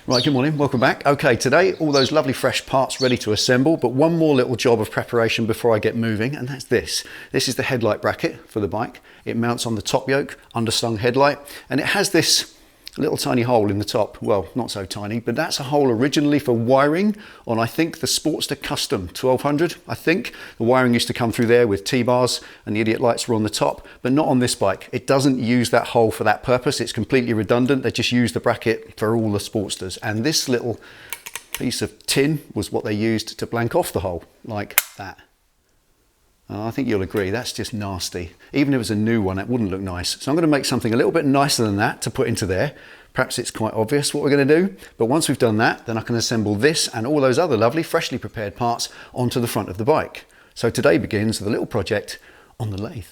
Right, good morning, welcome back. Okay, today all those lovely fresh parts ready to assemble, but one more little job of preparation before I get moving, and that's this. This is the headlight bracket for the bike. It mounts on the top yoke, underslung headlight, and it has this little tiny hole in the top. Well, not so tiny, but that's a hole originally for wiring on, I think, the Sportster Custom 1200. I think the wiring used to come through there with T-bars and the idiot lights were on the top, but not on this bike. It doesn't use that hole for that purpose. It's completely redundant. They just use the bracket for all the Sportsters. And this little piece of tin was what they used to blank off the hole, like that. I think you'll agree, that's just nasty. Even if it was a new one, it wouldn't look nice. So I'm going to make something a little bit nicer than that to put into there. Perhaps it's quite obvious what we're going to do, but once we've done that, then I can assemble this and all those other lovely, freshly prepared parts onto the front of the bike. So today begins with a little project on the lathe.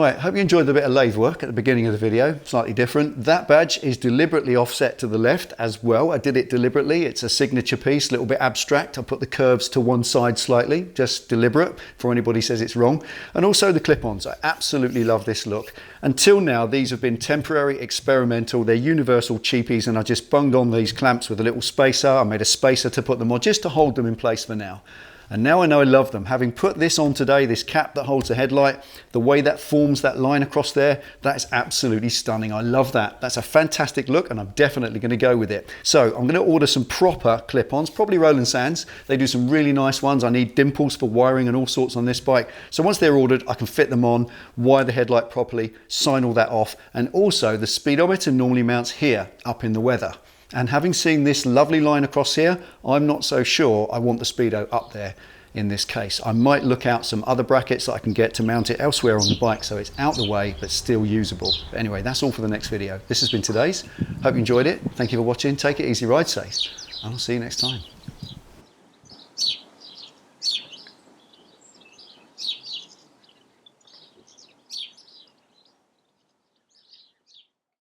Right, hope you enjoyed the bit of lathe work at the beginning of the video, slightly different. That badge is deliberately offset to the left as well. I did it deliberately. It's a signature piece, a little bit abstract. I put the curves to one side slightly, just deliberate for anybody says it's wrong. And also the clip-ons. I absolutely love this look. Until now, these have been temporary, experimental. They're universal cheapies, and I just bunged on these clamps with a little spacer. I made a spacer to put them on just to hold them in place for now. And now I know I love them. Having put this on today, this cap that holds the headlight, the way that forms that line across there, that is absolutely stunning. I love that. That's a fantastic look, and I'm definitely going to go with it. So I'm going to order some proper clip-ons, probably Roland Sands. They do some really nice ones. I need dimples for wiring and all sorts on this bike. So once they're ordered, I can fit them on, wire the headlight properly, sign all that off. And also the speedometer normally mounts here, up in the weather. And having seen this lovely line across here, I'm not so sure I want the speedo up there in this case. I might look out some other brackets that I can get to mount it elsewhere on the bike so it's out the way but still usable. But anyway, that's all for the next video. This has been today's. Hope you enjoyed it. Thank you for watching. Take it easy, ride safe, and I'll see you next time.